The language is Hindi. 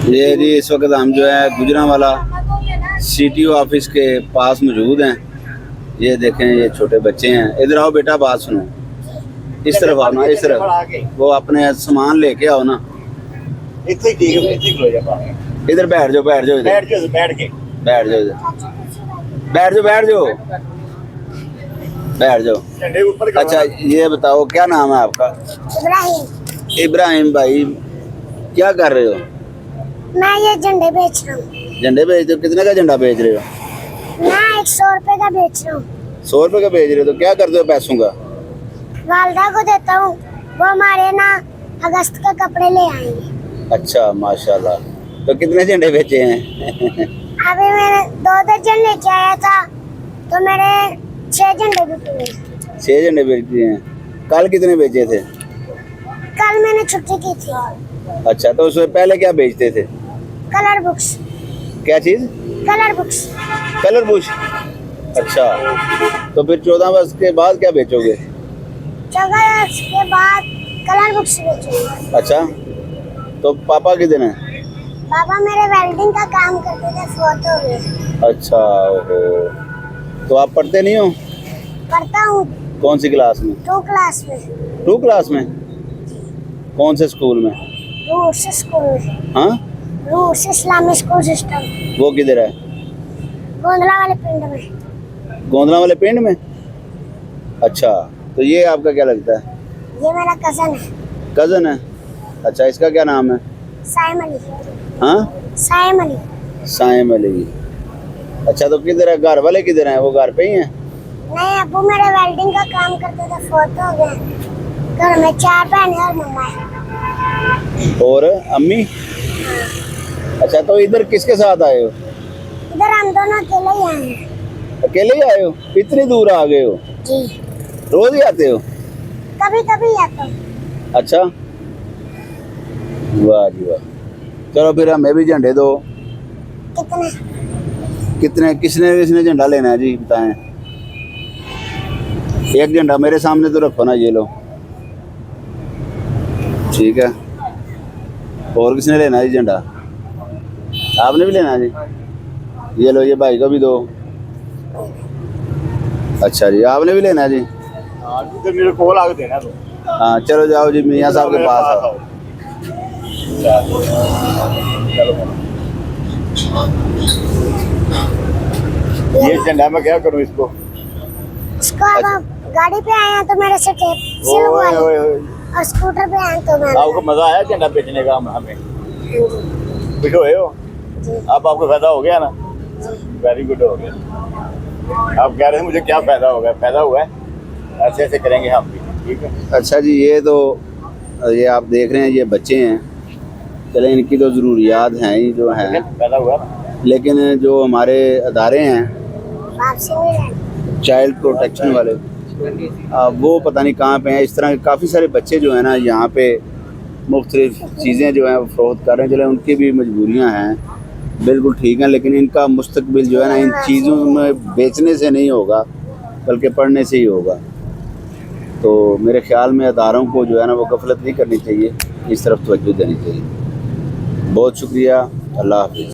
ये जी इस वक्त हम जो है गुजरांवाला CTO ऑफिस के पास मौजूद हैं। ये देखें, ये छोटे बच्चे हैं। इधर आओ बेटा, बात सुनो। इस तरफ आओ ना, इस तरफ। वो अपने सामान लेके आओ ना। इधर बैठ जाओ, बैठ जाओ, इधर बैठ जाओ, इधर बैठ जाओ, बैठ जाओ, बैठ जाओ। अच्छा ये बताओ, क्या नाम है आपका? इब्राहिम। इब्राहिम भाई, क्या कर रहे हो? मैं ये झंडे बेच रहा हूँ। झंडे बेच रहे हो? कितने का झंडा बेच रहे हो? मैं 100 रुपए का बेच रहा हूँ। 100 रुपए का बेच रहे हो? तो क्या करते हो पैसों का? वालदा को देता हूँ, वो हमारे ना अगस्त के कपड़े ले आएंगे। अच्छा माशाल्लाह। तो कितने झंडे बेचे हैं? अभी मैंने 2 दर्जन लेके आया था, तो मेरे 6 झंडे बिके। 6 झंडे बेच दिए हैं। कल कितने बेचे थे? कल मैंने छुट्टी की थी। अच्छा, तो उससे पहले क्या बेचते थे? Colour books. क्या चीज? Colour books. Colour Bush. अच्छा, तो फिर 14 वर्ष के बाद क्या बेचोगे? 14 वर्ष के बाद कलर बुक्स बेचूंगा। अच्छा, तो पापा किधर हैं? पापा मेरे वेल्डिंग का काम करते थे, फोत हो गए। अच्छा, ओहो। तो आप पढ़ते नहीं हो? पढ़ता हूँ। कौन सी क्लास में? 2 क्लास में। 2 क्लास में? कौन से स्कूल में? रूट्स स्कूल में। हाँ, रूट्स इस्लामिक स्कूल सिस्टम। वो किधर है? गोंदला वाले पिंड में। गोंदला वाले पिंड में? अच्छा, तो ये आपका क्या लगता है? ये मेरा कजन है। कजन है? अच्छा, इसका क्या नाम है? साइम अली। हाँ, साइम अली। साइम अली। अच्छा, तो किधर है? घर वाले किधर हैं? वो घर पे ही हैं? नहीं, अबू मेरे वेल्डिंग का काम करते थे, फोत हो गए। घर में 4 बहनें और मम्मा है। और अम्मी? अच्छा, तो इधर किसके साथ आए हो? इधर हम दोनों अकेले ही आए हैं। अकेले ही आए हो? इतनी दूर आ गए हो? जी। रोज ही आते हो? कभी कभी आता हूँ। अच्छा, वाह जी वाह। चलो फिर हमें भी झंडे दो। कितने? कितने? किसने किसने झंडा लेना है जी, बताएं। एक झंडा मेरे सामने तो रखो ना, ये लो। ठीक है। और किसने लेना है जी झंडा? आपने भी लेना है जी? ये लो, ये भाई को भी दो। अच्छा जी, आपने भी लेना है जी? तो मेरे कॉल आगे देना तो। हाँ, चलो जाओ जी, मियाँ साहब के पास आओ। ये झंडा मैं क्या करूँ इसको? इसको अब आप गाड़ी पे आए हैं तो मेरे से टेप सिलवा लो, और स्कूटर पे आए तो मैं। आपको मजा आया झंडा बेचने का? हमें खुश हुए हो? अब आपको फायदा हो गया ना? वेरी गुड, हो गया। आप कह रहे हैं मुझे क्या फायदा हो गया? फायदा हुआ है, ऐसे ऐसे करेंगे हम भी। ठीक है। अच्छा जी, ये आप देख रहे हैं, ये बच्चे हैं। चले, इनकी तो ज़रूरियात हैं ही जो हैं, फायदा हुआ ना? लेकिन जो हमारे अदारे हैं वापसी नहीं रहनी। चाइल्ड प्रोटेक्शन वाले, वो पता नहीं कहाँ पे हैं। इस तरह के काफ़ी सारे बच्चे जो हैं ना, यहाँ पे मुख्तलिफ चीज़ें जो हैं वो फ़रोख्त कर रहे हैं। चले, उनकी भी मजबूरियाँ हैं, बिल्कुल ठीक हैं, लेकिन इनका मुस्तकबिल जो है ना, इन चीज़ों में बेचने से नहीं होगा, बल्कि पढ़ने से ही होगा। तो मेरे ख्याल में अदारों को जो है ना, वो गफलत नहीं करनी चाहिए, इस तरफ तवज्जो देनी चाहिए। बहुत शुक्रिया। अल्लाह हाफ़िज़।